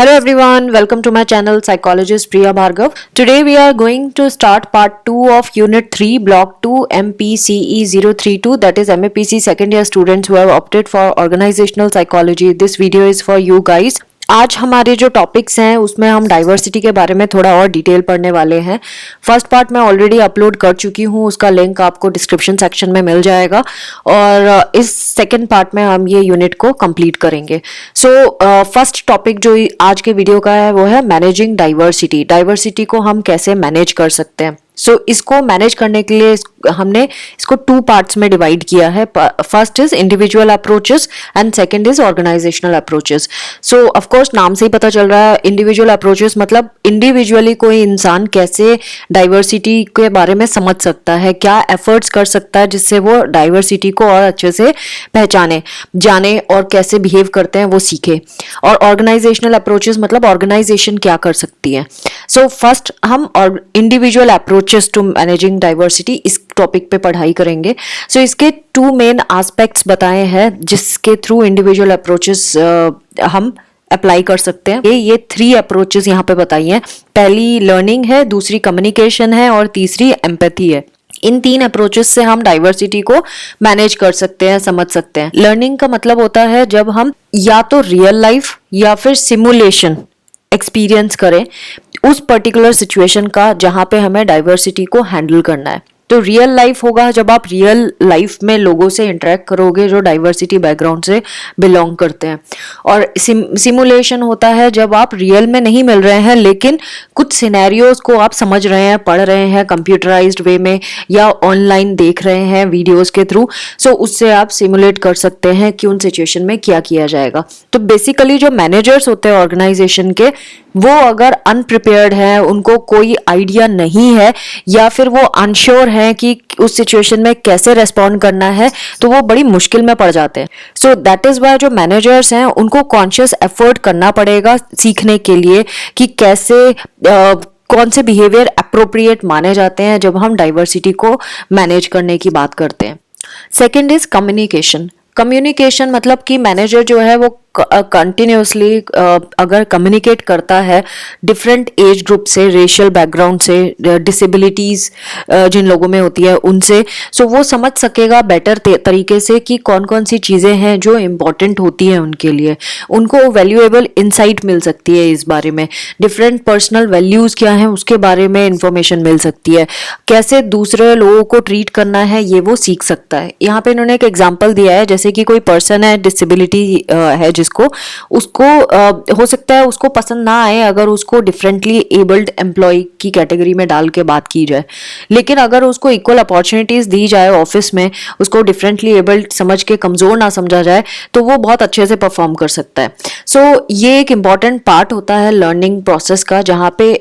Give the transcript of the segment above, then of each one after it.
Hello everyone, welcome to my channel Psychologist Priya Bhargav. Today we are going to start part 2 of Unit 3 Block 2 MPCE 032, that is MAPC second year students who have opted for Organizational Psychology. This video is for you guys. आज हमारे जो topics हैं उसमें हम diversity के बारे में थोड़ा और डिटेल पढ़ने वाले हैं। फर्स्ट पार्ट मैं ऑलरेडी अपलोड कर चुकी हूँ, उसका लिंक आपको डिस्क्रिप्शन सेक्शन में मिल जाएगा और इस सेकंड पार्ट में हम ये यूनिट को कंप्लीट करेंगे। सो फर्स्ट टॉपिक जो आज के वीडियो का है वो है मैनेजिंग डाइवर्सिटी। डाइवर्सिटी को हम कैसे मैनेज कर सकते हैं। इसको मैनेज करने के लिए हमने इसको 2 पार्ट्स में डिवाइड किया है। First is individual approaches and second is organisational approaches. So of course नाम से ही पता चल रहा है, इंडिविजुअल अप्रोचेस मतलब इंडिविजुअली कोई इंसान कैसे डाइवर्सिटी के बारे में समझ सकता है, क्या एफर्ट्स कर सकता है जिससे वो डाइवर्सिटी को और अच्छे से पहचाने, जाने और कैसे बिहेव करते हैं वो सीखे। और ऑर्गेनाइजेशनल अप्रोचेस मतलब ऑर्गेनाइजेशन क्या कर सकती है। सो फर्स्ट हम individual approaches to managing diversity इस टॉपिक पे पढ़ाई करेंगे। सो इसके 2 मेन एस्पेक्ट्स बताए हैं जिसके थ्रू इंडिविजुअल अप्रोचेस हम अप्लाई कर सकते हैं। ये 3 अप्रोचेस यहाँ पे बताई हैं। पहली लर्निंग है, दूसरी कम्युनिकेशन है और तीसरी एम्पैथी है। इन 3 अप्रोचेस से हम डाइवर्सिटी को मैनेज कर सकते हैं, समझ सकते हैं। लर्निंग का मतलब होता है जब हम या तो रियल लाइफ या फिर सिमुलेशन एक्सपीरियंस करें उस पर्टिकुलर सिचुएशन का जहां पे हमें डाइवर्सिटी को हैंडल करना है। तो रियल लाइफ होगा जब आप रियल लाइफ में लोगों से इंटरेक्ट करोगे जो डाइवर्सिटी बैकग्राउंड से बिलोंग करते हैं। और सिमुलेशन होता है जब आप रियल में नहीं मिल रहे हैं लेकिन कुछ सिनेरियोज को आप समझ रहे हैं, पढ़ रहे हैं कंप्यूटराइज्ड वे में या ऑनलाइन देख रहे हैं वीडियोज के थ्रू। सो उससे आप सिमुलेट कर सकते हैं कि उन सिचुएशन में क्या किया जाएगा। तो बेसिकली जो मैनेजर्स होते हैं ऑर्गेनाइजेशन के, वो अगर अनप्रिपेयर्ड हैं, उनको कोई आइडिया नहीं है या फिर वो अनश्योर हैं कि उस सिचुएशन में कैसे रेस्पॉन्ड करना है, तो वो बड़ी मुश्किल में पड़ जाते हैं। सो दैट इज वाई जो मैनेजर्स हैं उनको कॉन्शियस एफर्ट करना पड़ेगा सीखने के लिए कि कैसे कौन से बिहेवियर अप्रोप्रिएट माने जाते हैं जब हम डाइवर्सिटी को मैनेज करने की बात करते हैं। Second is communication. कम्युनिकेशन मतलब कि मैनेजर जो है वो कंटिन्यूसली अगर कम्युनिकेट करता है डिफरेंट एज ग्रुप से, रेशियल बैकग्राउंड से, डिसेबिलिटीज जिन लोगों में होती है उनसे, सो वो समझ सकेगा बेटर तरीके से कि कौन कौन सी चीज़ें हैं जो इम्पोर्टेंट होती हैं उनके लिए। उनको वैल्यूएबल इंसाइट मिल सकती है इस बारे में, डिफरेंट पर्सनल वैल्यूज़ क्या हैं उसके बारे में इंफॉर्मेशन मिल सकती है, कैसे दूसरे लोगों को ट्रीट करना है ये वो सीख सकता है। यहाँ पे इन्होंने एक एग्जाम्पल दिया है, जैसे कि कोई पर्सन है, डिसेबिलिटी है जिसको, उसको हो सकता है उसको पसंद ना आए अगर उसको डिफरेंटली एबल्ड एम्प्लॉय की कैटेगरी में डाल के बात की जाए, लेकिन अगर उसको इक्वल अपॉर्चुनिटीज दी जाए ऑफिस में, उसको डिफरेंटली एबल्ड समझ के कमजोर ना समझा जाए, तो वो बहुत अच्छे से परफॉर्म कर सकता है। सो ये एक इंपॉर्टेंट पार्ट होता है लर्निंग प्रोसेस का, जहाँ पे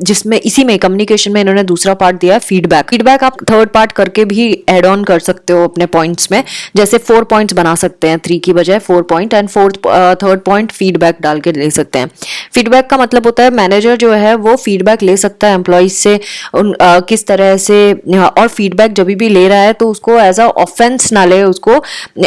जिसमें इसी में कम्युनिकेशन में इन्होंने दूसरा पार्ट दिया है फीडबैक। फीडबैक आप थर्ड पार्ट करके भी एड ऑन कर सकते हो अपने पॉइंट्स में, जैसे 4 पॉइंट्स बना सकते हैं, 3 की बजाय 4 point, and third point feedback डाल के ले सकते हैं। फीडबैक का मतलब होता है मैनेजर जो है वो फीडबैक ले सकता है एम्प्लॉइज से किस तरह से, और फीडबैक जब भी ले रहा है तो उसको एज अ ऑफेंस ना ले, उसको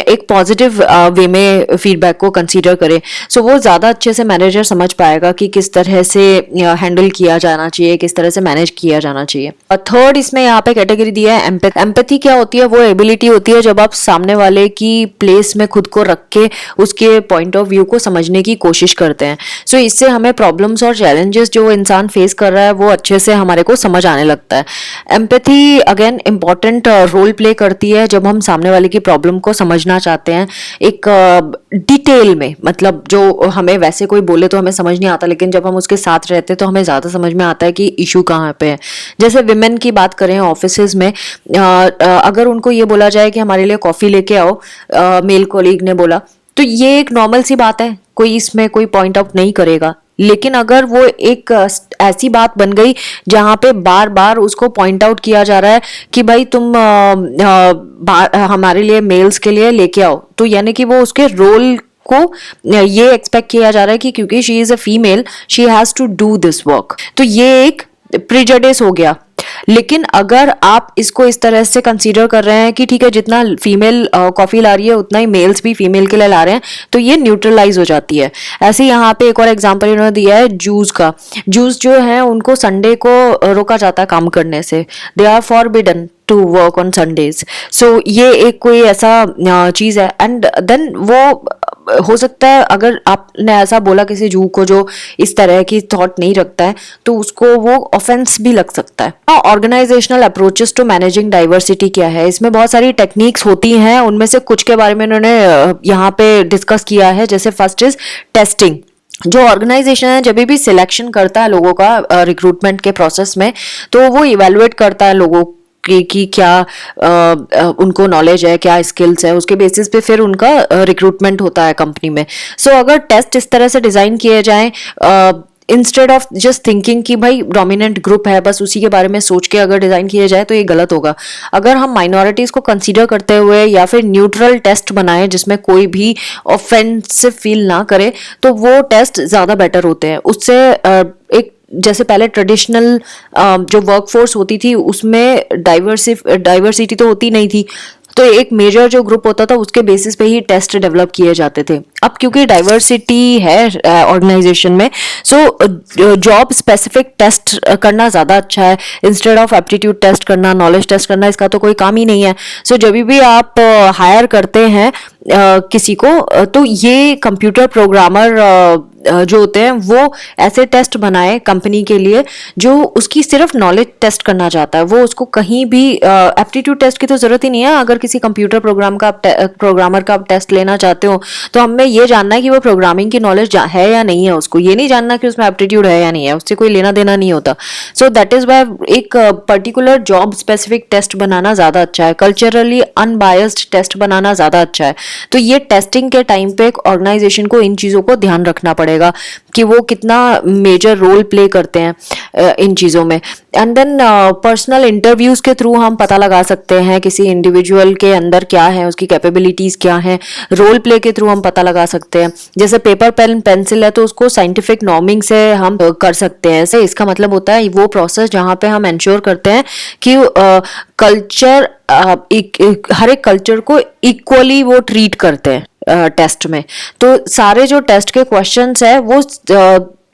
एक पॉजिटिव वे में फीडबैक को कंसीडर करे। सो वो ज़्यादा अच्छे से मैनेजर समझ पाएगा कि किस तरह से हैंडल किया जाना चाहिए, किस तरह से मैनेज किया जाना चाहिए। और थर्ड इसमें यहाँ पे कैटेगरी दिया है एम्पैथी। एम्पैथी क्या होती है? वो एबिलिटी होती है जब आप सामने वाले की प्लेस में खुद को रख के उसके पॉइंट ऑफ व्यू को समझने की कोशिश करते हैं। सो इससे हमें प्रॉब्लम्स और चैलेंजेस जो इंसान फेस कर रहा है वो अच्छे से हमारे को समझ आने लगता है। Empathy again important role play करती है जब हम सामने वाले की प्रॉब्लम को समझना चाहते हैं एक डिटेल में, मतलब जो हमें वैसे कोई बोले तो हमें समझ नहीं आता, लेकिन जब हम उसके साथ रहते हैं तो हमें ज़्यादा समझ में आता है कि इशू कहाँ पे है। जैसे विमेन की बात करें ऑफिसेज में, अगर उनको ये बोला जाए कि हमारे लिए कॉफ़ी लेके आओ, मेल कॉलीग ने बोला, तो ये एक नॉर्मल सी बात है, कोई इसमें कोई पॉइंट आउट नहीं करेगा। लेकिन अगर वो एक ऐसी बात बन गई जहां पे बार बार उसको पॉइंट आउट किया जा रहा है कि भाई तुम हमारे लिए मेल्स के लिए लेके आओ, तो यानी कि वो उसके रोल को ये एक्सपेक्ट किया जा रहा है कि क्योंकि she is a female she has to do this work, तो ये एक प्रिजडिस हो गया। लेकिन अगर आप इसको इस तरह से कंसीडर कर रहे हैं कि ठीक है जितना फीमेल कॉफी ला रही है उतना ही मेल्स भी फीमेल के लिए ला रहे हैं, तो ये न्यूट्रलाइज हो जाती है। ऐसे यहाँ पे एक और एग्जांपल इन्होंने दिया है जूस का। जूस जो है उनको संडे को रोका जाता है काम करने से, they are forbidden to work on Sundays. So ये एक कोई ऐसा चीज है। एंड देन वो हो सकता है अगर आपने ऐसा बोला किसी जू को जो इस तरह की थॉट नहीं रखता है, तो उसको वो ऑफेंस भी लग सकता है। Organisational approaches to managing diversity क्या है, इसमें बहुत सारी टेक्निक्स होती हैं, उनमें से कुछ के बारे में उन्होंने यहाँ पे डिस्कस किया है। जैसे फर्स्ट इज टेस्टिंग। जो ऑर्गेनाइजेशन है जब भी सिलेक्शन करता है लोगों का रिक्रूटमेंट के प्रोसेस में, तो वो इवेलुएट करता है लोगों कि क्या उनको नॉलेज है, क्या स्किल्स है, उसके बेसिस पे फिर उनका रिक्रूटमेंट होता है कंपनी में। सो अगर टेस्ट इस तरह से डिजाइन किए जाएं, इंस्टेड ऑफ जस्ट थिंकिंग कि भाई डोमिनेंट ग्रुप है बस उसी के बारे में सोच के अगर डिजाइन किया जाए तो ये गलत होगा। अगर हम माइनॉरिटीज को कंसीडर करते हुए या फिर न्यूट्रल टेस्ट बनाएं जिसमें कोई भी ऑफेंसिव फील ना करे, तो वो टेस्ट ज्यादा बेटर होते हैं। उससे एक जैसे पहले ट्रेडिशनल जो वर्कफोर्स होती थी उसमें डाइवर्सिटी तो होती नहीं थी, तो एक मेजर जो ग्रुप होता था उसके बेसिस पे ही टेस्ट डेवलप किए जाते थे। अब क्योंकि डाइवर्सिटी है ऑर्गेनाइजेशन में, सो जॉब स्पेसिफिक टेस्ट करना ज़्यादा अच्छा है इंस्टेड ऑफ एप्टीट्यूड टेस्ट करना, नॉलेज टेस्ट करना। इसका तो कोई काम ही नहीं है। सो जब भी आप हायर करते हैं किसी को, तो ये कंप्यूटर प्रोग्रामर जो होते हैं वो ऐसे टेस्ट बनाए कंपनी के लिए जो उसकी सिर्फ नॉलेज टेस्ट करना चाहता है। वो उसको कहीं भी एप्टीट्यूड टेस्ट की तो जरूरत ही नहीं है। अगर किसी कंप्यूटर प्रोग्रामर का आप टेस्ट लेना चाहते हो, तो हमें ये जानना है कि वो प्रोग्रामिंग की नॉलेज है या नहीं है। उसको ये नहीं जानना कि उसमें एप्टीट्यूड है या नहीं है, उससे कोई लेना देना नहीं होता। सो दैट इज वाई एक पर्टिकुलर जॉब स्पेसिफिक टेस्ट बनाना ज्यादा अच्छा है, कल्चरली अनबायस्ड टेस्ट बनाना ज्यादा अच्छा है। तो ये टेस्टिंग के टाइम पे एक ऑर्गेनाइजेशन को इन चीजों को ध्यान रखना पड़ेगा कि वो कितना मेजर रोल प्ले करते हैं इन चीजों में। एंड देन पर्सनल इंटरव्यूज के थ्रू हम पता लगा सकते हैं किसी इंडिविजुअल के अंदर क्या है, उसकी कैपेबिलिटीज क्या है। रोल प्ले के थ्रू हम पता लगा सकते हैं। जैसे पेपर पेन पेंसिल है तो उसको साइंटिफिक नॉर्मिंग से हम कर सकते हैं। ऐसे इसका मतलब होता है वो प्रोसेस जहाँ पे हम इंश्योर करते हैं कि कल्चर हर एक कल्चर को इक्वली वो ट्रीट करते हैं टेस्ट में। तो सारे जो टेस्ट के क्वेश्चंस है वो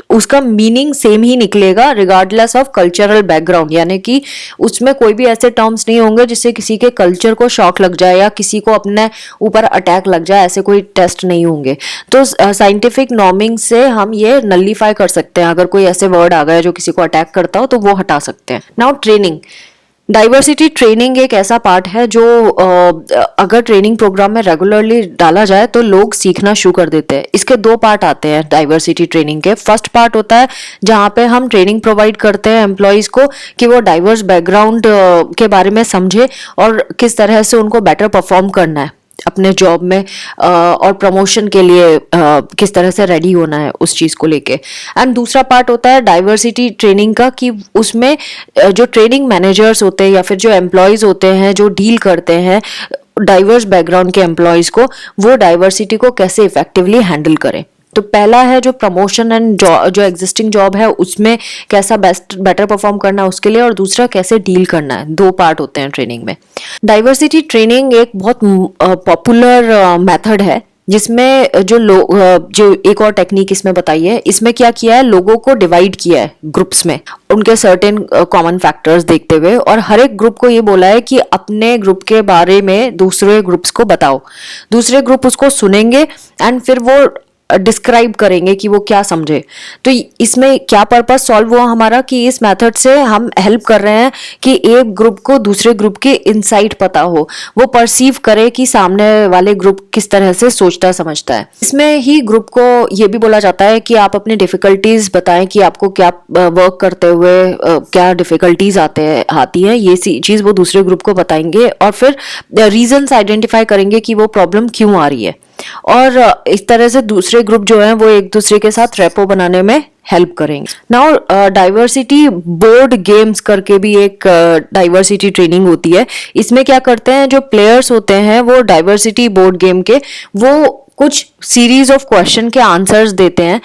उसका मीनिंग सेम ही निकलेगा रिगार्डलेस ऑफ कल्चरल बैकग्राउंड, यानी कि उसमें कोई भी ऐसे टर्म्स नहीं होंगे जिससे किसी के कल्चर को शॉक लग जाए या किसी को अपने ऊपर अटैक लग जाए। ऐसे कोई टेस्ट नहीं होंगे। तो साइंटिफिक नॉर्मिंग से हम ये नलिफाई कर सकते हैं। अगर कोई ऐसे वर्ड आ गए जो किसी को अटैक करता हो तो वो हटा सकते हैं। Now training. डाइवर्सिटी ट्रेनिंग एक ऐसा पार्ट है जो अगर ट्रेनिंग प्रोग्राम में रेगुलरली डाला जाए तो लोग सीखना शुरू कर देते हैं। इसके दो पार्ट आते हैं डाइवर्सिटी ट्रेनिंग के। फर्स्ट पार्ट होता है जहाँ पे हम ट्रेनिंग प्रोवाइड करते हैं एम्प्लॉयज को कि वो डाइवर्स बैकग्राउंड के बारे में समझे और किस तरह से उनको बेटर परफॉर्म करना है अपने जॉब में, और प्रमोशन के लिए किस तरह से रेडी होना है उस चीज को लेके। एंड दूसरा पार्ट होता है डाइवर्सिटी ट्रेनिंग का कि उसमें जो ट्रेनिंग मैनेजर्स होते हैं या फिर जो एम्प्लॉयज होते हैं जो डील करते हैं डाइवर्स बैकग्राउंड के एम्प्लॉयज को, वो डाइवर्सिटी को कैसे इफेक्टिवली हैंडल करें। तो पहला है जो प्रमोशन एंड जो एग्जिस्टिंग जॉब है उसमें कैसा बेटर परफॉर्म करना है उसके लिए, और दूसरा कैसे डील करना है। दो पार्ट होते हैं ट्रेनिंग में। डाइवर्सिटी ट्रेनिंग एक बहुत पॉपुलर मेथड है जिसमें जो एक और टेक्निक इसमें बताई है। इसमें क्या किया है, लोगों को डिवाइड किया है ग्रुप्स में उनके सर्टेन कॉमन फैक्टर्स देखते हुए, और हर एक ग्रुप को ये बोला है कि अपने ग्रुप के बारे में दूसरे ग्रुप्स को बताओ। दूसरे ग्रुप उसको सुनेंगे एंड फिर वो डिस्क्राइब करेंगे कि वो क्या समझे। तो इसमें क्या पर्पस सॉल्व हुआ हमारा कि इस मेथड से हम हेल्प कर रहे हैं कि एक ग्रुप को दूसरे ग्रुप के इनसाइट पता हो, वो परसीव करे कि सामने वाले ग्रुप किस तरह से सोचता समझता है। इसमें ही ग्रुप को ये भी बोला जाता है कि आप अपनी डिफिकल्टीज बताएं कि आपको क्या वर्क करते हुए क्या डिफिकल्टीज आती है। ये चीज वो दूसरे ग्रुप को बताएंगे और फिर रीजंस आइडेंटिफाई करेंगे कि वो प्रॉब्लम क्यों आ रही है, और इस तरह से दूसरे ग्रुप जो है वो एक दूसरे के साथ रेपो बनाने में हेल्प करेंगे। नाउ डाइवर्सिटी बोर्ड गेम्स करके भी एक डाइवर्सिटी ट्रेनिंग होती है। इसमें क्या करते हैं, जो प्लेयर्स होते हैं वो डाइवर्सिटी बोर्ड गेम के वो कुछ सीरीज ऑफ क्वेश्चन के आंसर्स देते हैं,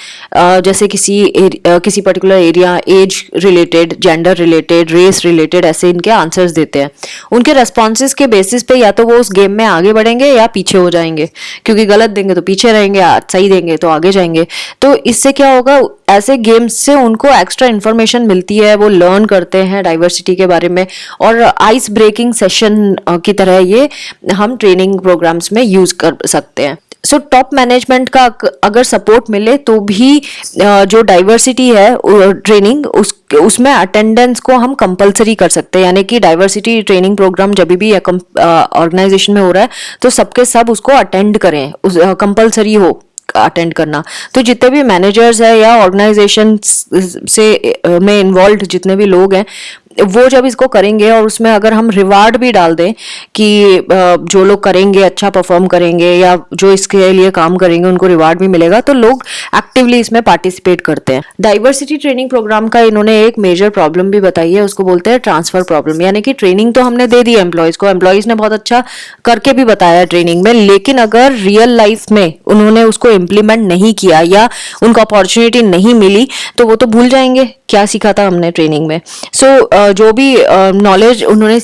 जैसे किसी particular area, age related, gender related, race related, ऐसे इनके आंसर्स देते हैं। उनके रेस्पॉन्सेज के बेसिस पे या तो वो उस गेम में आगे बढ़ेंगे या पीछे हो जाएंगे, क्योंकि गलत देंगे तो पीछे रहेंगे, सही देंगे तो आगे जाएंगे। तो इससे क्या होगा, ऐसे गेम्स से उनको एक्स्ट्रा इन्फॉर्मेशन मिलती है, वो लर्न करते हैं डाइवर्सिटी के बारे में, और आइस ब्रेकिंग सेशन की तरह ये हम ट्रेनिंग प्रोग्राम्स में यूज कर सकते हैं। सो टॉप मैनेजमेंट का अगर सपोर्ट मिले तो भी जो डाइवर्सिटी है ट्रेनिंग उसमें अटेंडेंस को हम कंपलसरी कर सकते हैं, यानी कि डाइवर्सिटी ट्रेनिंग प्रोग्राम जब भी ऑर्गेनाइजेशन में हो रहा है तो सबके सब उसको अटेंड करें, उस कंपलसरी हो अटेंड करना। तो जितने भी मैनेजर्स है या ऑर्गेनाइजेशन से में इन्वॉल्व जितने भी लोग हैं, वो जब इसको करेंगे और उसमें अगर हम रिवार्ड भी डाल दें कि जो लोग करेंगे, अच्छा परफॉर्म करेंगे या जो इसके लिए काम करेंगे उनको रिवार्ड भी मिलेगा, तो लोग एक्टिवली इसमें पार्टिसिपेट करते हैं। डाइवर्सिटी ट्रेनिंग प्रोग्राम का इन्होंने एक मेजर प्रॉब्लम भी बताई है, उसको बोलते हैं ट्रांसफर प्रॉब्लम। यानी कि ट्रेनिंग तो हमने दे दी एम्प्लॉयज को, एम्प्लॉयज ने बहुत अच्छा करके भी बताया ट्रेनिंग में, लेकिन अगर रियल लाइफ में उन्होंने उसको इम्प्लीमेंट नहीं किया या उनको अपॉर्चुनिटी नहीं मिली तो वो तो भूल जाएंगे क्या सीखा था हमने ट्रेनिंग में। सो जो भी नॉलेज उन्होंने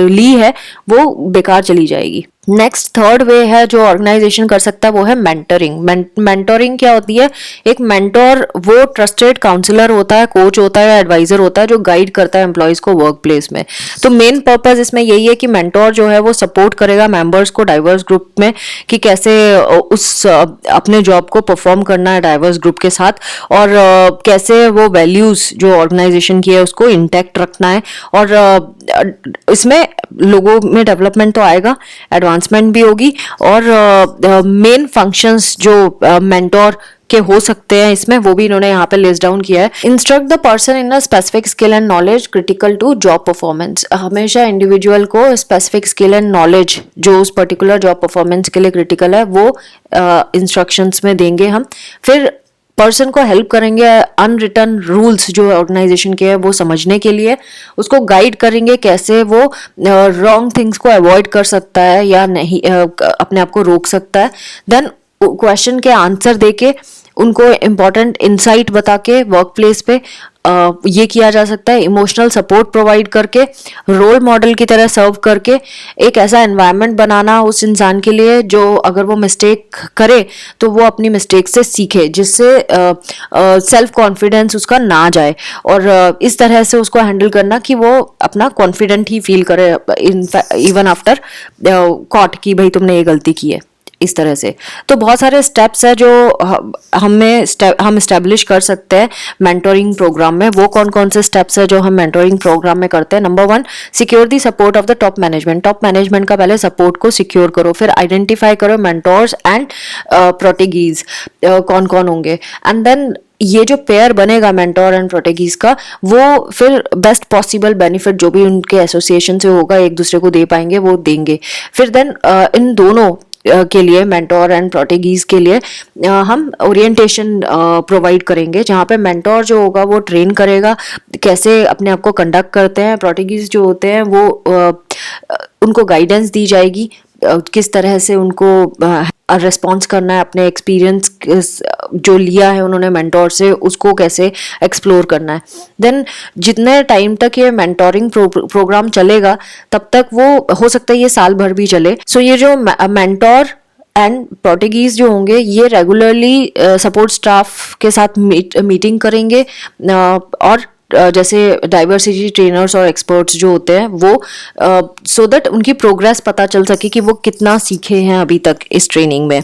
ली है वो बेकार चली जाएगी। नेक्स्ट थर्ड वे है जो ऑर्गेनाइजेशन कर सकता है, वो है मेंटरिंग। मेंटोरिंग क्या होती है? एक मेंटोर वो ट्रस्टेड काउंसलर होता है, कोच होता है या एडवाइजर होता है जो गाइड करता है एम्प्लॉयज को वर्क प्लेस में। तो मेन पर्पस इसमें यही है कि मेंटोर जो है वो सपोर्ट करेगा मेंबर्स को डाइवर्स ग्रुप में कि कैसे उस अपने जॉब को परफॉर्म करना है डाइवर्स ग्रुप के साथ, और कैसे वो वैल्यूज जो ऑर्गेनाइजेशन की है उसको इंटैक्ट रखना है। और इसमें लोगों में डेवलपमेंट तो आएगा, एडवांसमेंट भी होगी, और मेन फंक्शंस जो मेंटोर के हो सकते हैं इसमें वो भी इन्होंने यहाँ पे लिस्ट डाउन किया है। Instruct the person in a specific skill and knowledge critical to job performance. हमेशा इंडिविजुअल को स्पेसिफिक स्किल एंड नॉलेज जो उस पर्टिकुलर जॉब परफॉर्मेंस के लिए क्रिटिकल है वो इंस्ट्रक्शंस में देंगे हम। फिर पर्सन को हेल्प करेंगे अनरिटन रूल्स जो ऑर्गेनाइजेशन के है वो समझने के लिए, उसको गाइड करेंगे कैसे वो रॉन्ग थिंग्स को अवॉइड कर सकता है या नहीं, अपने आप को रोक सकता है। देन क्वेश्चन के आंसर देके उनको इम्पोर्टेंट इंसाइट बता के वर्क प्लेस पे ये किया जा सकता है। इमोशनल सपोर्ट प्रोवाइड करके, रोल मॉडल की तरह सर्व करके, एक ऐसा एनवायरनमेंट बनाना उस इंसान के लिए जो अगर वो मिस्टेक करे तो वो अपनी मिस्टेक से सीखे, जिससे सेल्फ कॉन्फिडेंस उसका ना जाए, और इस तरह से उसको हैंडल करना कि वो अपना कॉन्फिडेंट ही फील करे इवन आफ्टर कॉट कि भाई तुमने ये गलती की है, इस तरह से। तो बहुत सारे स्टेप्स है जो हम इस्टेब्लिश कर सकते हैं मेंटोरिंग प्रोग्राम में। वो कौन कौन से स्टेप्स है जो हम मेंटोरिंग प्रोग्राम में करते हैं? Number 1, secure the support of the top management. Top management का पहले सपोर्ट को सिक्योर करो, फिर आइडेंटिफाई करो मेंटोर्स एंड प्रोटेगीज कौन कौन होंगे, एंड देन ये जो पेयर बनेगा मेंटोर एंड प्रोटेगीज का, वो फिर बेस्ट पॉसिबल बेनिफिट जो भी उनके एसोसिएशन से होगा एक दूसरे को दे पाएंगे वो देंगे। फिर देन इन दोनों के लिए, मेंटोर एंड प्रोटेगीज के लिए हम ओरिएंटेशन प्रोवाइड करेंगे, जहाँ पे मेंटोर जो होगा वो ट्रेन करेगा कैसे अपने आप को कंडक्ट करते हैं, प्रोटेगीज जो होते हैं वो उनको गाइडेंस दी जाएगी किस तरह से उनको रिस्पॉन्स करना है, अपने एक्सपीरियंस जो लिया है उन्होंने मेंटोर से उसको कैसे एक्सप्लोर करना है। देन जितने टाइम तक ये मेंटोरिंग प्रोग्राम चलेगा तब तक वो हो सकता है ये साल भर भी चले। सो ये जो मेंटोर एंड प्रोटेगीज जो होंगे ये रेगुलरली सपोर्ट स्टाफ के साथ मीटिंग करेंगे, और जैसे डाइवर्सिटी ट्रेनर्स और एक्सपर्ट्स जो होते हैं वो सो दैट उनकी प्रोग्रेस पता चल सके कि वो कितना सीखे हैं अभी तक इस ट्रेनिंग में।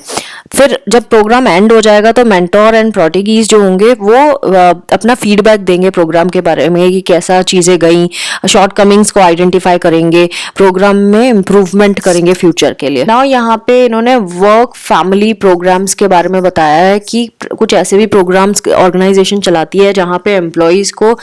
फिर जब प्रोग्राम एंड हो जाएगा तो मेंटोर एंड प्रोटेगीज जो होंगे वो अपना फीडबैक देंगे प्रोग्राम के बारे में कि कैसा चीज़ें गई, शॉर्ट कमिंग्स को आइडेंटिफाई करेंगे, प्रोग्राम में इम्प्रूवमेंट करेंगे फ्यूचर के लिए। नाउ यहाँ पे इन्होंने वर्क फैमिली प्रोग्राम्स के बारे में बताया है कि कुछ ऐसे भी प्रोग्राम्स ऑर्गेनाइजेशन चलाती है जहाँ पे एम्प्लॉयज़ को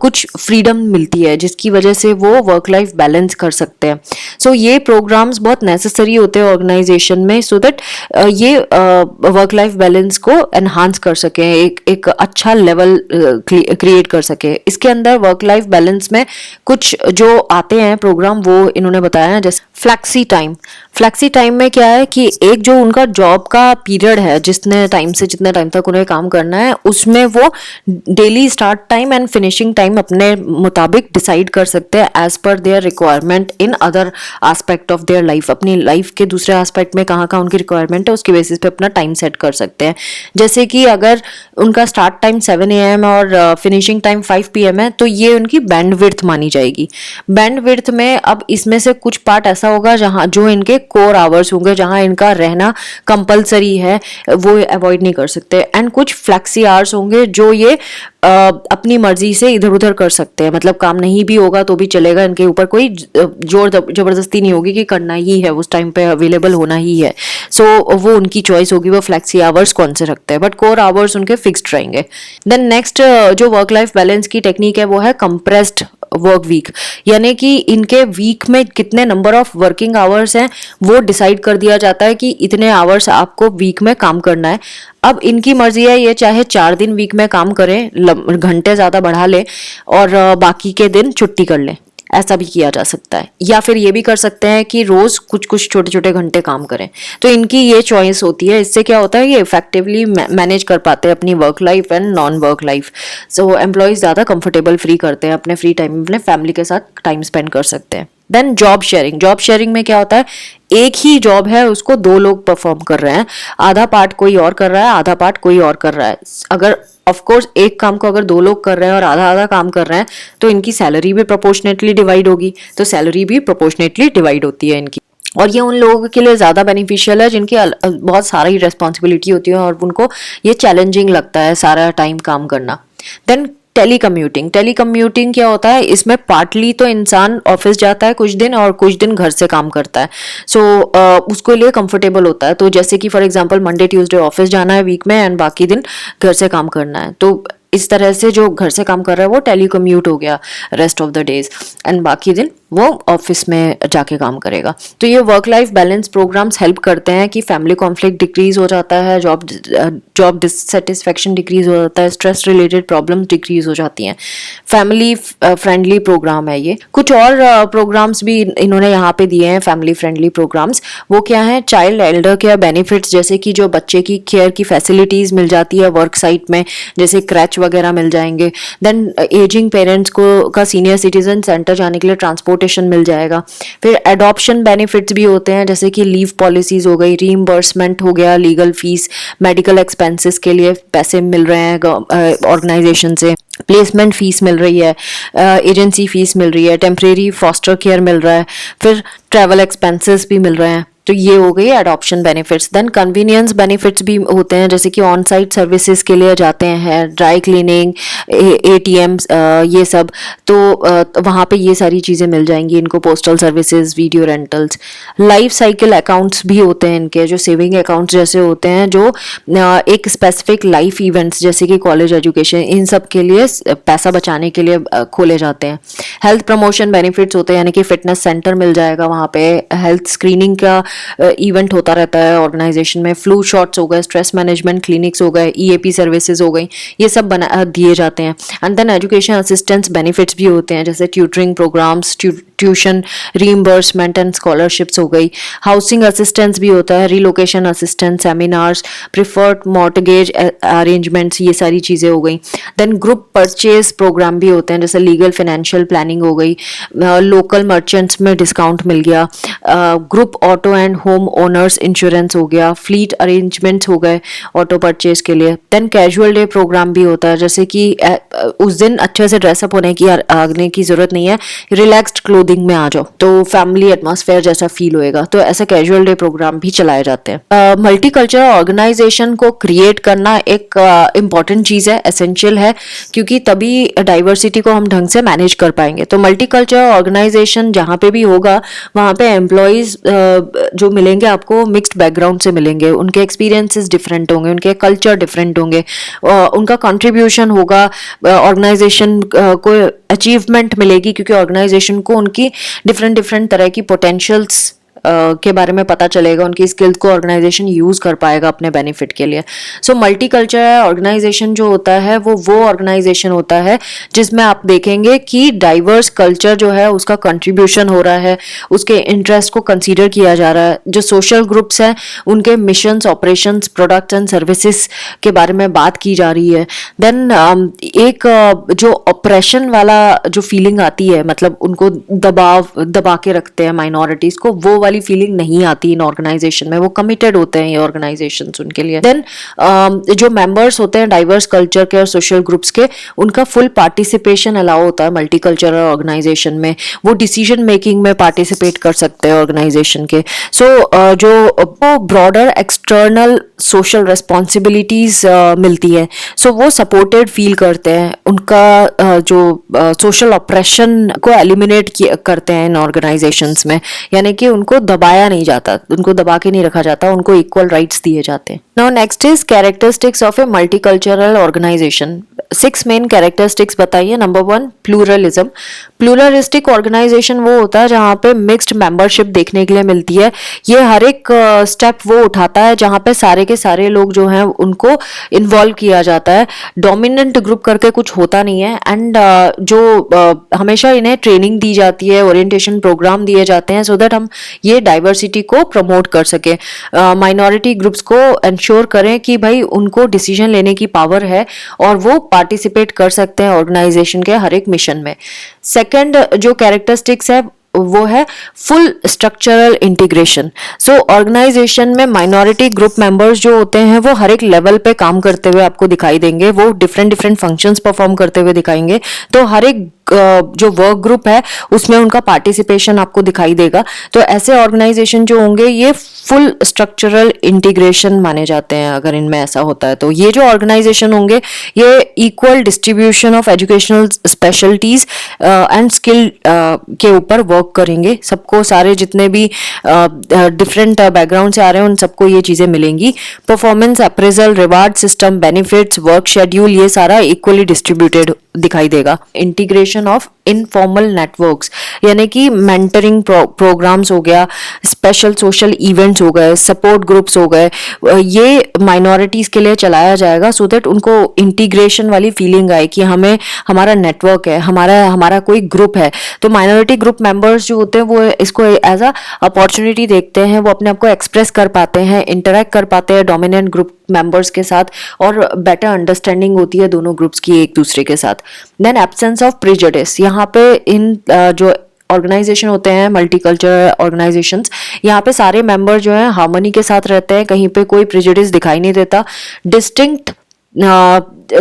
कुछ फ्रीडम मिलती है जिसकी वजह से वो वर्क लाइफ बैलेंस कर सकते हैं। सो ये प्रोग्राम्स बहुत नेसेसरी होते हैं ऑर्गेनाइजेशन में, सो दैट ये वर्क लाइफ बैलेंस को एनहांस कर सके, एक अच्छा लेवल क्रिएट कर सके। इसके अंदर वर्क लाइफ बैलेंस में कुछ जो आते हैं प्रोग्राम वो इन्होंने बताया है, जैसे फ्लैक्सी टाइम में क्या है कि एक जो उनका जॉब का पीरियड है, जितने टाइम से जितने टाइम तक उन्हें काम करना है, उसमें वो daily start time and finishing time अपने मुताबिक डिसाइड कर सकते हैं as per their requirement in other aspect of their life. अपनी लाइफ के दूसरे एस्पेक्ट में कहाँ कहाँ उनकी रिक्वायरमेंट है, उसके बेसिस पे अपना टाइम सेट कर सकते हैं। जैसे कि अगर उनका स्टार्ट टाइम 7 AM और फिनिशिंग टाइम 5 PM है, तो ये उनकी बैंडविड्थ मानी जाएगी। बैंडविड्थ में अब इसमें से कुछ पार्ट ऐसा होगा जहाँ जो इनके कोर आवर्स होंगे, जहाँ इनका रहना कंपलसरी है, वो अवॉइड नहीं कर सकते। एंड कुछ फ्लैक्सी आवर्स होंगे जो ये अपनी मर्जी से इधर उधर कर सकते हैं, मतलब काम नहीं भी होगा तो भी चलेगा, इनके ऊपर कोई जोर जबरदस्ती नहीं होगी कि करना ही है, उस टाइम पे अवेलेबल होना ही है। सो वो उनकी चॉइस होगी वो फ्लैक्सी आवर्स कौन से रखते हैं, बट कोर आवर्स उनके फिक्स्ड रहेंगे। देन नेक्स्ट जो वर्क लाइफ बैलेंस की टेक्निक है वो है कंप्रेस्ड वर्क वीक, यानी कि इनके वीक में कितने नंबर ऑफ वर्किंग आवर्स हैं वो डिसाइड कर दिया जाता है कि इतने आवर्स आपको वीक में काम करना है। अब इनकी मर्जी है, ये चाहे 4 दिन वीक में काम करें, घंटे ज्यादा बढ़ा ले और बाकी के दिन छुट्टी कर ले, ऐसा भी किया जा सकता है। या फिर ये भी कर सकते हैं कि रोज कुछ कुछ छोटे छोटे घंटे काम करें। तो इनकी ये चॉइस होती है। इससे क्या होता है, ये इफेक्टिवली मैनेज कर पाते हैं अपनी work life and non work life. So employees ज्यादा कंफर्टेबल फील करते हैं, अपने फ्री टाइम में अपने फैमिली के साथ टाइम स्पेंड कर सकते हैं। देन जॉब शेयरिंग में क्या होता है, एक ही जॉब है, उसको 2 लोग परफॉर्म कर रहे हैं, आधा पार्ट कोई और कर रहा है, आधा पार्ट कोई और कर रहा है। अगर ऑफ कोर्स एक काम को अगर 2 लोग कर रहे हैं और आधा आधा काम कर रहे हैं, तो इनकी सैलरी भी प्रोपोर्शनेटली डिवाइड होगी, तो सैलरी भी प्रोपोर्शनेटली डिवाइड होती है इनकी। और ये उन लोगों के लिए ज्यादा बेनिफिशियल है जिनकी बहुत सारी रेस्पॉन्सिबिलिटी होती है और उनको ये चैलेंजिंग लगता है सारा टाइम काम करना। देन टेलीकम्यूटिंग क्या होता है, इसमें पार्टली तो इंसान ऑफिस जाता है कुछ दिन और कुछ दिन घर से काम करता है। सो उसके लिए कंफर्टेबल होता है। तो जैसे कि for example Monday Tuesday office जाना है वीक में एंड बाकी दिन घर से काम करना है, तो इस तरह से जो घर से काम कर रहा है वो टेलीकम्यूट हो गया rest of the days, and बाकी दिन वो ऑफिस में जाके काम करेगा। तो ये work life balance programmes help करते हैं कि फैमिली कॉन्फ्लिक्ट डिक्रीज हो जाता है, जॉब डिससेटिस्फेक्शन डिक्रीज हो जाता है, स्ट्रेस रिलेटेड प्रॉब्लम्स डिक्रीज हो जाती हैं। फैमिली फ्रेंडली प्रोग्राम है ये। कुछ और प्रोग्राम्स भी इन्होंने यहाँ पे दिए हैं फैमिली फ्रेंडली प्रोग्राम्स। वो क्या है, चाइल्ड एल्डर केयर बेनिफिट्स, जैसे कि जो बच्चे की केयर की फैसिलिटीज मिल जाती है वर्क साइट में, जैसे क्रैच वगैरह मिल जाएंगे। देन एजिंग पेरेंट्स को का सीनियर सिटीजन सेंटर जाने के लिए ट्रांसपोर्टेशन मिल जाएगा। फिर एडॉप्शन बेनिफिट्स भी होते हैं, जैसे कि लीव पॉलिसीज हो गई, रीइंबर्समेंट हो गया, लीगल फीस, मेडिकल एक्सपेंसेस के लिए पैसे मिल रहे हैं ऑर्गेनाइजेशन से, प्लेसमेंट फीस मिल रही है, एजेंसी फीस मिल रही है, टेम्परेरी फॉस्टर केयर मिल रहा है, फिर ट्रैवल एक्सपेंसेस भी मिल रहे हैं। तो ये हो गई adoption benefits. Then convenience benefits भी होते हैं, जैसे कि ऑन साइट सर्विसेज के लिए जाते हैं, ड्राई क्लीनिंग, ATMs, ये सब। तो वहाँ पे ये सारी चीज़ें मिल जाएंगी इनको, postal services, video rentals. Life cycle accounts भी होते हैं इनके, जो सेविंग अकाउंट्स जैसे होते हैं, जो एक स्पेसिफिक लाइफ इवेंट्स जैसे कि कॉलेज एजुकेशन, इन सब के लिए पैसा बचाने के लिए खोले जाते हैं। हेल्थ प्रमोशन बेनिफिट्स होते हैं, यानी कि फिटनेस सेंटर मिल जाएगा, वहाँ पे हेल्थ स्क्रीनिंग का इवेंट होता रहता है ऑर्गेनाइजेशन में। फ्लू शॉट्स हो गए, स्ट्रेस मैनेजमेंट क्लिनिक्स हो गए, EAP सर्विसेज हो गई, ये सब बना दिए जाते हैं। And then education assistance benefits भी होते हैं, जैसे tutoring programmes, tuition reimbursement and scholarships हो गई। हाउसिंग असिस्टेंस भी होता है, relocation assistance, seminars, preferred mortgage arrangements, ये सारी चीज़ें हो गई। देन ग्रुप परचेज प्रोग्राम भी होते हैं, जैसे लीगल फाइनेंशियल प्लानिंग हो गई, लोकल मर्चेंट्स में डिस्काउंट मिल गया, group auto and home owners insurance हो गया, फ्लीट अरेंजमेंट्स हो गए ऑटो परचेज के लिए। देन कैजुअल डे प्रोग्राम भी होता है, जैसे कि उस दिन अच्छे से ड्रेसअप होने की आने की जरूरत नहीं है, रिलैक्स्ड क्लोथिंग में आ जाओ तो फैमिली एटमॉस्फेयर जैसा फील होएगा। तो ऐसे कैजुअल डे प्रोग्राम भी चलाए जाते हैं। मल्टीकल्चरल ऑर्गेनाइजेशन को क्रिएट करना एक इम्पॉर्टेंट चीज है, एसेंशियल है, क्योंकि तभी डाइवर्सिटी को हम ढंग से मैनेज कर पाएंगे। तो मल्टीकल्चरल ऑर्गेनाइजेशन जहाँ पे भी होगा, वहाँ पे एम्प्लॉयज जो मिलेंगे आपको मिक्स्ड बैकग्राउंड से मिलेंगे, उनके एक्सपीरियंसेस डिफरेंट होंगे, उनके कल्चर डिफरेंट होंगे, उनका कंट्रीब्यूशन होगा ऑर्गेनाइजेशन को, अचीवमेंट मिलेगी, क्योंकि ऑर्गेनाइजेशन को उनकी डिफरेंट डिफरेंट तरह की पोटेंशियल्स के बारे में पता चलेगा, उनकी स्किल्स को ऑर्गेनाइजेशन यूज कर पाएगा अपने बेनिफिट के लिए। सो मल्टी कल्चरल ऑर्गेनाइजेशन जो होता है वो ऑर्गेनाइजेशन होता है जिसमें आप देखेंगे कि डाइवर्स कल्चर जो है उसका कंट्रीब्यूशन हो रहा है, उसके इंटरेस्ट को कंसीडर किया जा रहा है। जो सोशल ग्रुप्स हैं उनके missions, operations, products and services के बारे में बात की जा रही है। देन एक जो ऑपरेशन वाला जो फीलिंग आती है, मतलब उनको दबा के रखते हैं माइनॉरिटीज को, वो वाली फीलिंग नहीं आती इन ऑर्गेनाइजेशन में। वो कमिटेड होते हैं ये ऑर्गेनाइजेशंस उनके लिए। देन जो मेंबर्स होते हैं डाइवर्स कल्चर के और सोशल ग्रुप्स के, उनका फुल पार्टिसिपेशन अलाउ होता है मल्टी कल्चरल ऑर्गेनाइजेशन में। वो डिसीजन मेकिंग में पार्टिसिपेट कर सकते हैं ऑर्गेनाइजेशन के। सो जो ब्रॉडर एक्सटर्नल सोशल रिस्पॉन्सिबिलिटीज मिलती है, सो वो सपोर्टेड फील करते हैं। उनका जो सोशल ऑपरेशन को एलिमिनेट करते हैं इन ऑर्गेनाइजेशंस में, यानी कि उनको दबाया नहीं जाता, उनको दबा के नहीं रखा जाता, उनको इक्वल राइट्स दिए जाते हैं। Now next is characteristics of a multicultural organisation. 6 main characteristics बताइए। Number 1, pluralism. प्लूरलिस्टिक ऑर्गेनाइजेशन वो होता है जहाँ पे मिक्स्ड मेंबरशिप देखने के लिए मिलती है। ये हर एक स्टेप वो उठाता है जहाँ पे सारे के सारे लोग जो हैं उनको इन्वॉल्व किया जाता है। डोमिनेंट ग्रुप करके कुछ होता नहीं है। एंड हमेशा इन्हें ट्रेनिंग दी जाती है, ओरिएंटेशन प्रोग्राम दिए जाते हैं, सो दैट हम ये डाइवर्सिटी को प्रमोट कर सके। माइनॉरिटी ग्रुप्स को इंश्योर करें कि भाई उनको डिसीजन लेने की पावर है और वो पार्टिसिपेट कर सकते हैं ऑर्गेनाइजेशन के हर एक मिशन में। सेकंड जो कैरेक्टरिस्टिक्स है वो है फुल स्ट्रक्चरल इंटीग्रेशन। सो ऑर्गेनाइजेशन में माइनॉरिटी ग्रुप मेंबर्स जो होते हैं वो हर एक लेवल पे काम करते हुए आपको दिखाई देंगे, वो डिफरेंट फंक्शंस परफॉर्म करते हुए दिखाएंगे। तो हर एक जो वर्क ग्रुप है उसमें उनका पार्टिसिपेशन आपको दिखाई देगा। तो ऐसे ऑर्गेनाइजेशन जो होंगे ये फुल स्ट्रक्चरल इंटीग्रेशन माने जाते हैं अगर इनमें ऐसा होता है। तो ये जो ऑर्गेनाइजेशन होंगे ये equal distribution of educational specialities and skill के ऊपर वर्क करेंगे। सबको, सारे जितने भी डिफरेंट बैकग्राउंड से आ रहे हैं उन सबको ये चीजें मिलेंगी। Performance appraisal, reward system, benefits, work schedule, ये सारा इक्वली डिस्ट्रीब्यूटेड दिखाई देगा। इंटीग्रेशन ऑफ इनफॉर्मल नेटवर्क्स, यानी कि मेंटरिंग प्रोग्राम्स हो गया, स्पेशल सोशल इवेंट्स हो गए, सपोर्ट ग्रुप्स हो गए, ये माइनॉरिटीज के लिए चलाया जाएगा सो दैट उनको इंटीग्रेशन वाली फीलिंग आए कि हमें, हमारा नेटवर्क है, हमारा कोई ग्रुप है। तो माइनॉरिटी ग्रुप मेंबर्स जो होते हैं वो इसको एज अ अपॉर्चुनिटी देखते हैं, वो अपने आप को एक्सप्रेस कर पाते हैं, इंटरेक्ट कर पाते हैं डोमिनेंट ग्रुप मेंबर्स के साथ, और बेटर अंडरस्टैंडिंग होती है दोनों ग्रुप्स की एक दूसरे के साथ। देन एब्सेंस ऑफ प्रेजुडिस, यहाँ पे इन जो ऑर्गेनाइजेशन होते हैं मल्टीकल्चरल ऑर्गेनाइजेशंस, यहाँ पे सारे मेंबर जो हैं हार्मनी के साथ रहते हैं, कहीं पे कोई प्रेजुडिस दिखाई नहीं देता। डिस्टिंक्ट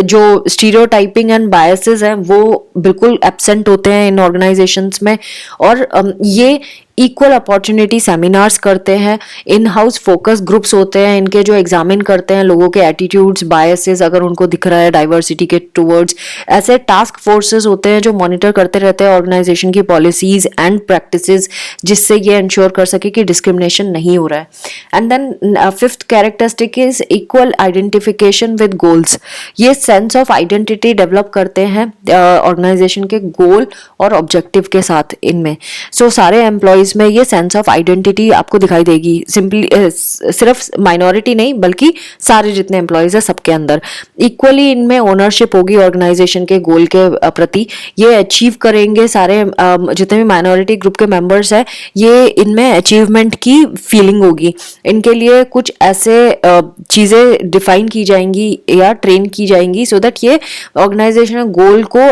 जो स्टीरियोटाइपिंग एंड बायसेस हैं वो बिल्कुल एब्सेंट होते हैं इन ऑर्गेनाइजेशंस में। और ये इक्वल अपॉर्चुनिटी सेमिनार्स करते हैं, इन हाउस फोकस ग्रुप्स होते हैं इनके, जो एग्जामिन करते हैं लोगों के एटीट्यूड्स, बायसेस अगर उनको दिख रहा है डाइवर्सिटी के टूवर्ड्स। ऐसे टास्क फोर्सेस होते हैं जो मॉनिटर करते रहते हैं ऑर्गेनाइजेशन की पॉलिसीज एंड प्रैक्टिसेस, जिससे ये इंश्योर कर सके कि डिस्क्रिमिनेशन नहीं हो रहा है। And then fifth characteristic is equal identification with goals. ये सेंस ऑफ आइडेंटिटी डेवलप करते हैं ऑर्गेनाइजेशन के गोल और ऑब्जेक्टिव के साथ इनमें। सो सारे एम्प्लॉयज में ये सेंस ऑफ आइडेंटिटी आपको दिखाई देगी। सिंपली सिर्फ माइनॉरिटी नहीं बल्कि सारे जितने एम्प्लॉयज है सबके अंदर इक्वली इनमें ओनरशिप होगी ऑर्गेनाइजेशन के गोल के प्रति। ये अचीव करेंगे सारे जितने भी माइनॉरिटी ग्रुप के मेंबर्स हैं, ये इनमें अचीवमेंट की फीलिंग होगी। इनके लिए कुछ ऐसे चीजें डिफाइन की जाएंगी या ट्रेन की जाएंगी सो दैट ये ऑर्गेनाइजेशनल गोल को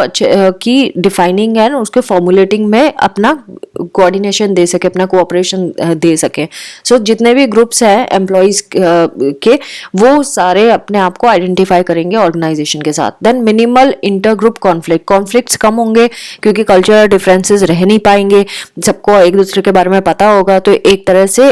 की डिफाइनिंग एंड उसके फॉर्मुलेटिंग में अपना कोऑर्डिनेशन दे सके, अपना कोऑपरेशन दे सके। सो जितने भी ग्रुप्स हैं एम्प्लॉयज के, वो सारे अपने आप को आइडेंटिफाई करेंगे ऑर्गेनाइजेशन के साथ। Then minimal inter group conflicts कम होंगे क्योंकि कल्चरल डिफरेंसेस रह नहीं पाएंगे, सबको एक दूसरे के बारे में पता होगा। तो एक तरह से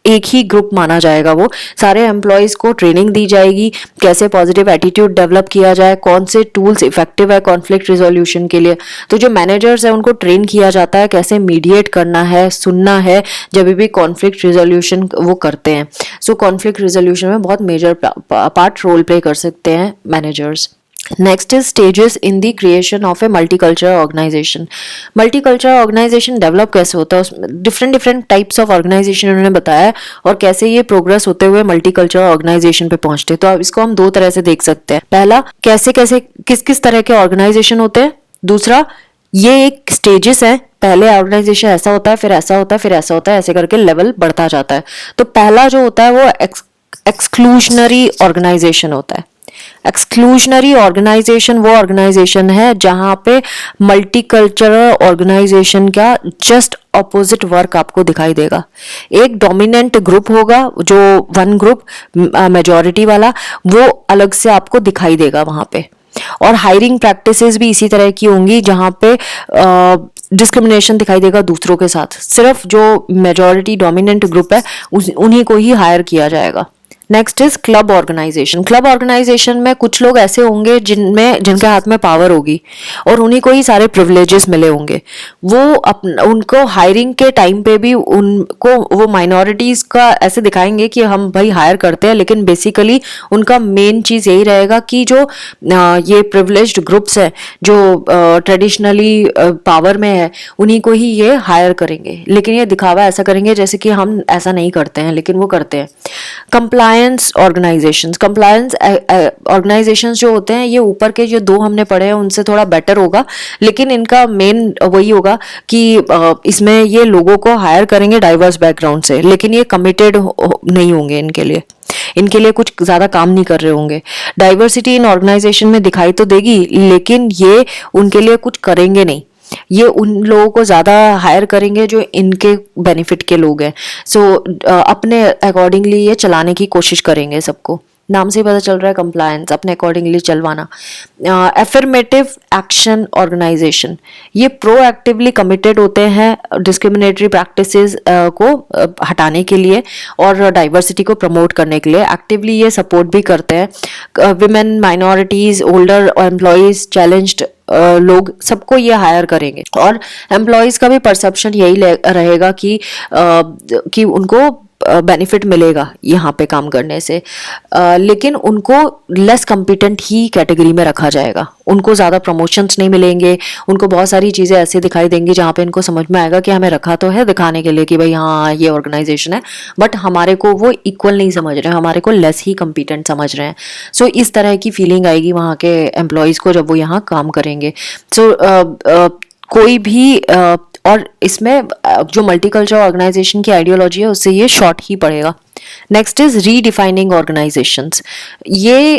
एक ही ग्रुप माना जाएगा। वो सारे एम्प्लॉयज को ट्रेनिंग दी जाएगी कैसे पॉजिटिव एटीट्यूड डेवलप किया जाए, कौन से टूल्स इफेक्टिव है कॉन्फ्लिक्ट रिजोल्यूशन के लिए। तो जो मैनेजर्स है उनको ट्रेन किया जाता है कैसे मीडिएट करना है, सुनना है जब भी कॉन्फ्लिक्ट रिजोल्यूशन वो करते हैं। सो कॉन्फ्लिक्ट रिजोल्यूशन में बहुत मेजर पार्ट रोल प्ले कर सकते हैं managers. Next is stages in the creation of a multicultural organisation. Multicultural organisation develop कैसे होता है, उसमें different different types of organisation उन्होंने बताया है और कैसे ये प्रोग्रेस होते हुए मल्टीकल्चरल ऑर्गेनाइजेशन पे पहुंचते हैं। तो अब इसको हम दो तरह से देख सकते हैं। पहला, कैसे कैसे किस किस तरह के ऑर्गेनाइजेशन होते हैं। दूसरा, ये एक स्टेजेस है, पहले ऑर्गेनाइजेशन ऐसा होता है, फिर ऐसा होता है, फिर ऐसा होता है, ऐसे करके लेवल बढ़ता जाता है। तो पहला जो होता है वो एक्सक्लूशनरी ऑर्गेनाइजेशन होता है। एक्सक्लूशनरी ऑर्गेनाइजेशन वो ऑर्गेनाइजेशन है जहां पे मल्टीकल्चरल ऑर्गेनाइजेशन का जस्ट ऑपोजिट वर्क आपको दिखाई देगा। एक डोमिनेंट ग्रुप होगा, जो वन ग्रुप मेजॉरिटी वाला, वो अलग से आपको दिखाई देगा वहां पे। और हायरिंग प्रैक्टिसेस भी इसी तरह की होंगी जहां पे डिस्क्रिमिनेशन दिखाई देगा दूसरों के साथ। सिर्फ जो मेजॉरिटी डोमिनेंट ग्रुप है उन्हीं को ही हायर किया जाएगा। Next is club organisation. Club organisation में कुछ लोग ऐसे होंगे जिनके हाथ में पावर होगी और उन्हीं को ही सारे प्रिविलेजेस मिले होंगे। वो उनको हायरिंग के टाइम पे भी उनको वो माइनॉरिटीज का ऐसे दिखाएंगे कि हम भाई हायर करते हैं, लेकिन बेसिकली उनका मेन चीज यही रहेगा कि जो ये प्रिविलेज्ड ग्रुप्स है जो ट्रेडिशनली पावर में है उन्हीं को ही ये हायर करेंगे। लेकिन ये दिखावा ऐसा करेंगे जैसे कि हम ऐसा नहीं करते हैं, लेकिन वो करते हैं। कंप्लायंस ऑर्गेनाइजेशंस जो होते हैं, ये ऊपर के जो दो हमने पढ़े हैं उनसे थोड़ा बेटर होगा, लेकिन इनका मेन वही होगा कि इसमें ये लोगों को हायर करेंगे डाइवर्स बैकग्राउंड से, लेकिन ये कमिटेड नहीं होंगे। इनके लिए कुछ ज्यादा काम नहीं कर रहे होंगे। डाइवर्सिटी इन ऑर्गेनाइजेशन में दिखाई तो देगी, लेकिन ये उनके लिए कुछ करेंगे नहीं। ये उन लोगों को ज्यादा हायर करेंगे जो इनके बेनिफिट के लोग हैं। सो अपने अकॉर्डिंगली ये चलाने की कोशिश करेंगे सबको। नाम से ही पता चल रहा है, कंप्लायंस, अपने अकॉर्डिंगली चलवाना। एफर्मेटिव एक्शन ऑर्गेनाइजेशन, ये प्रोएक्टिवली कमिटेड होते हैं डिस्क्रिमिनेटरी प्रैक्टिसेस को हटाने के लिए और डाइवर्सिटी को प्रमोट करने के लिए। एक्टिवली ये सपोर्ट भी करते हैं। Women, minorities, older employees, challenged लोग, सबको ये हायर करेंगे। और एम्प्लॉयज का भी परसेप्शन यही रहेगा कि उनको बेनिफिट मिलेगा यहाँ पे काम करने से, लेकिन उनको लेस कॉम्पिटेंट ही कैटेगरी में रखा जाएगा। उनको ज़्यादा प्रमोशंस नहीं मिलेंगे, उनको बहुत सारी चीज़ें ऐसे दिखाई देंगी जहाँ पे इनको समझ में आएगा कि हमें रखा तो है दिखाने के लिए कि भाई हाँ ये ऑर्गेनाइजेशन है, बट हमारे को वो इक्वल नहीं समझ रहे हैं, हमारे को लेस ही कॉम्पिटेंट समझ रहे हैं। सो इस तरह की फीलिंग आएगी वहाँ के एम्प्लॉयज़ को जब वो यहाँ काम करेंगे। सो कोई भी और इसमें जो मल्टीकल्चरल ऑर्गेनाइजेशन की आइडियोलॉजी है उससे ये शॉर्ट ही पड़ेगा। Next is redefining organisations. ये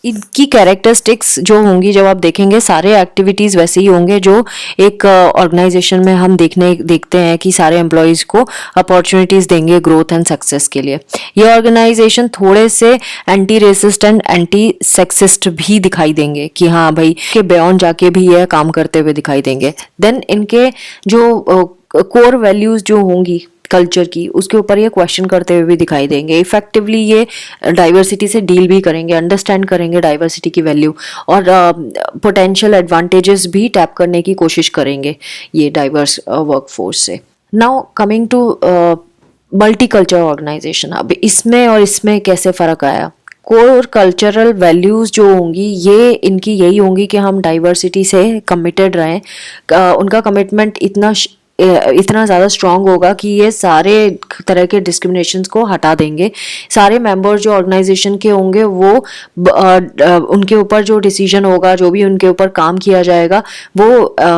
इनकी कैरेक्टरिस्टिक्स जो होंगी, जब आप देखेंगे सारे एक्टिविटीज वैसे ही होंगे जो एक ऑर्गेनाइजेशन में हम देखते हैं कि सारे एम्प्लॉयज को अपॉर्चुनिटीज देंगे ग्रोथ एंड सक्सेस के लिए। ये ऑर्गेनाइजेशन थोड़े से anti resist and anti sexist भी दिखाई देंगे कि हाँ भाई के बियॉन्ड जाके भी ये काम करते हुए दिखाई देंगे। देन इनके जो कोर वैल्यूज जो होंगी कल्चर की, उसके ऊपर ये क्वेश्चन करते हुए भी दिखाई देंगे। इफेक्टिवली ये डाइवर्सिटी से डील भी करेंगे, अंडरस्टैंड करेंगे डाइवर्सिटी की वैल्यू और पोटेंशियल एडवांटेजेस भी टैप करने की कोशिश करेंगे ये डाइवर्स वर्कफोर्स से। Now coming to multicultural organisation, अब इसमें और इसमें कैसे फ़र्क आया। कोर कल्चरल वैल्यूज़ जो होंगी ये इनकी यही होंगी कि हम डाइवर्सिटी से कमिटेड रहें। उनका कमिटमेंट इतना ज़्यादा स्ट्रांग होगा कि ये सारे तरह के डिस्क्रिमिनेशंस को हटा देंगे। सारे मेंबर्स जो ऑर्गेनाइजेशन के होंगे वो उनके ऊपर जो डिसीजन होगा, जो भी उनके ऊपर काम किया जाएगा वो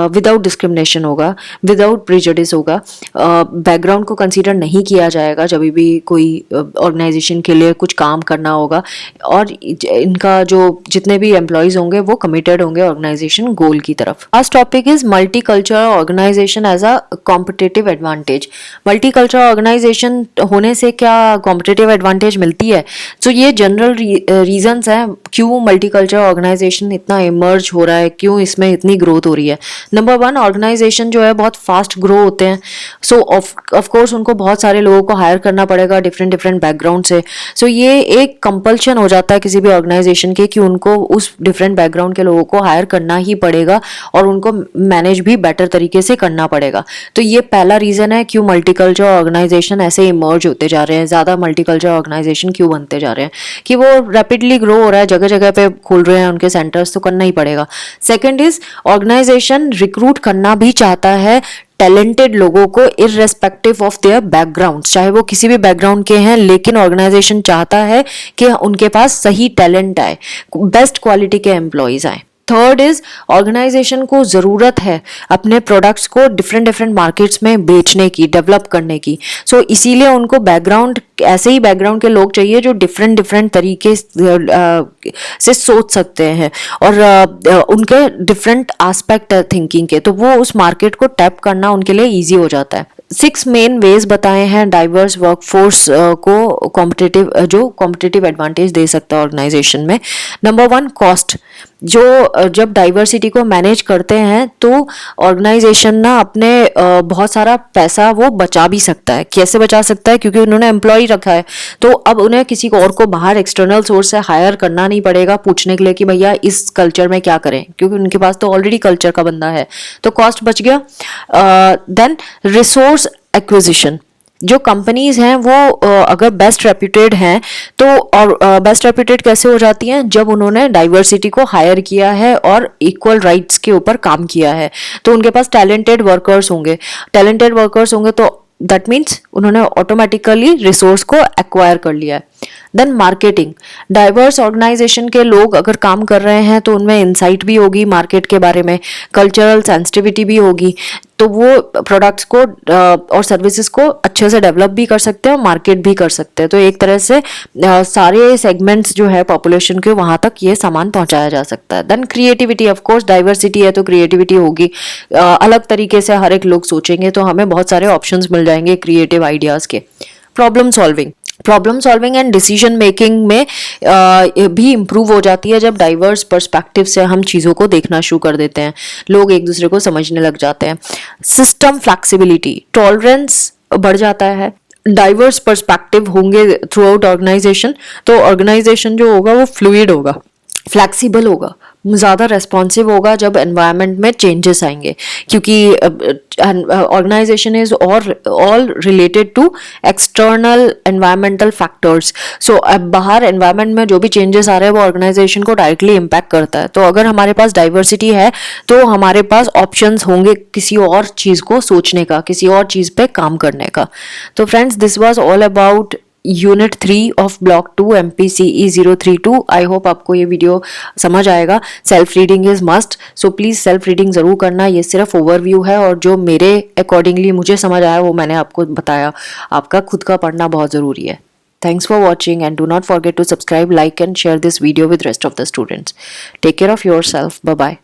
विदाउट डिस्क्रिमिनेशन होगा, विदाउट प्रिजुडिस होगा। बैकग्राउंड को कंसीडर नहीं किया जाएगा जब भी कोई ऑर्गेनाइजेशन के लिए कुछ काम करना होगा। और इनका जो जितने भी एम्प्लॉयज़ होंगे वो कमिटेड होंगे ऑर्गेनाइजेशन गोल की तरफ। Last topic is multicultural organisation as a competitive advantage. Multicultural organisation होने से क्या कॉम्पिटिटिव एडवांटेज मिलती है? सो ये जनरल रीजंस हैं क्यों मल्टीकल्चरल ऑर्गेनाइजेशन इतना इमर्ज हो रहा है, क्यों इसमें इतनी ग्रोथ हो रही है। नंबर वन, ऑर्गेनाइजेशन जो है बहुत फास्ट ग्रो होते हैं। सो ऑफ कोर्स उनको बहुत सारे लोगों को हायर करना पड़ेगा डिफरेंट बैकग्राउंड से। सो ये एक कंपल्शन हो जाता है किसी भी ऑर्गेनाइजेशन के कि उनको उस डिफरेंट बैकग्राउंड के लोगों को हायर करना ही पड़ेगा और उनको मैनेज भी बेटर तरीके से करना पड़ेगा। तो ये पहला रीजन है क्यों मल्टीकल्चरल ऑर्गेनाइजेशन ऐसे इमर्ज होते जा रहे हैं, ज्यादा मल्टीकल्चरल ऑर्गेनाइजेशन क्यों बनते जा रहे हैं, कि वो रैपिडली ग्रो हो रहा है, जगह जगह पे खोल रहे हैं उनके सेंटर्स, तो करना ही पड़ेगा। सेकंड इज ऑर्गेनाइजेशन रिक्रूट करना भी चाहता है टैलेंटेड लोगों को इररेस्पेक्टिव ऑफ देयर बैकग्राउंड, चाहे वो किसी भी बैकग्राउंड के हैं, लेकिन ऑर्गेनाइजेशन चाहता है कि उनके पास सही टैलेंट आए, बेस्ट क्वालिटी के एम्प्लॉयज आए। थर्ड इज ऑर्गेनाइजेशन को ज़रूरत है अपने प्रोडक्ट्स को डिफरेंट डिफरेंट मार्केट्स में बेचने की, डेवलप करने की। सो इसीलिए उनको बैकग्राउंड, ऐसे ही बैकग्राउंड के लोग चाहिए जो डिफरेंट डिफरेंट तरीके से सोच सकते हैं और उनके डिफरेंट एस्पेक्ट है थिंकिंग के, तो वो उस मार्केट को टैप करना उनके लिए ईजी हो जाता है। 6 मेन वेज बताए हैं डाइवर्स वर्कफोर्स को कॉम्पिटिटिव एडवांटेज दे सकता है ऑर्गेनाइजेशन में। Number 1, cost. जब डाइवर्सिटी को मैनेज करते हैं तो ऑर्गेनाइजेशन ना अपने बहुत सारा पैसा वो बचा भी सकता है। कैसे बचा सकता है? क्योंकि उन्होंने एम्प्लॉय रखा है, तो अब उन्हें किसी और को बाहर एक्सटर्नल सोर्स से हायर करना नहीं पड़ेगा पूछने के लिए कि भैया इस कल्चर में क्या करें, क्योंकि उनके पास तो ऑलरेडी कल्चर का बंदा है, तो कॉस्ट बच गया। Then resource acquisition. जो कंपनीज हैं वो अगर बेस्ट रेप्यूटेड हैं तो, और बेस्ट रेप्यूटेड कैसे हो जाती हैं? जब उन्होंने डाइवर्सिटी को हायर किया है और इक्वल राइट्स के ऊपर काम किया है, तो उनके पास टैलेंटेड वर्कर्स होंगे तो दैट मीन्स उन्होंने ऑटोमेटिकली रिसोर्स को एक्वायर कर लिया है। Then marketing. डाइवर्स ऑर्गेनाइजेशन के लोग अगर काम कर रहे हैं तो उनमें इंसाइट भी होगी मार्केट के बारे में, कल्चरल सेंसिटिविटी भी होगी, तो वो प्रोडक्ट्स को और सर्विसेज को अच्छे से डेवलप भी कर सकते हैं और मार्केट भी कर सकते हैं। तो एक तरह से सारे सेगमेंट्स जो है पॉपुलेशन के, वहां तक ये सामान पहुंचाया जा सकता है। Then creativity. Of course diversity है तो क्रिएटिविटी होगी, अलग तरीके से हर एक लोग सोचेंगे तो हमें बहुत सारे ऑप्शंस मिल जाएंगे क्रिएटिव आइडियाज के। Problem solving and decision making में भी इम्प्रूव हो जाती है जब डाइवर्स पर्सपेक्टिव से हम चीज़ों को देखना शुरू कर देते हैं, लोग एक दूसरे को समझने लग जाते हैं। सिस्टम फ्लैक्सिबिलिटी, टॉलरेंस बढ़ जाता है। डाइवर्स पर्सपेक्टिव होंगे थ्रू आउट ऑर्गेनाइजेशन, तो ऑर्गेनाइजेशन जो होगा वो फ्लूइड होगा, फ्लैक्सिबल होगा, ज़्यादा रेस्पॉन्सिव होगा जब एनवायरनमेंट में चेंजेस आएंगे, क्योंकि organisation is all related to external environmental factors. So अब बाहर एनवायरनमेंट में जो भी चेंजेस आ रहे हैं वो ऑर्गेनाइजेशन को डायरेक्टली इम्पैक्ट करता है। तो अगर हमारे पास डाइवर्सिटी है तो हमारे पास ऑप्शंस होंगे किसी और चीज़ को सोचने का, किसी और चीज़ पे काम करने का। तो friends, this was all about unit 3 of block 2 MPCE 032। I hope आपको ये वीडियो समझ आएगा। Self reading is must, so please self reading जरूर करना। ये सिर्फ ओवरव्यू है और जो मेरे अकॉर्डिंगली मुझे समझ आया वो मैंने आपको बताया। आपका खुद का पढ़ना बहुत जरूरी है। Thanks for watching and do not forget to subscribe, like and share this video with rest of the students. Take care of yourself. Bye bye.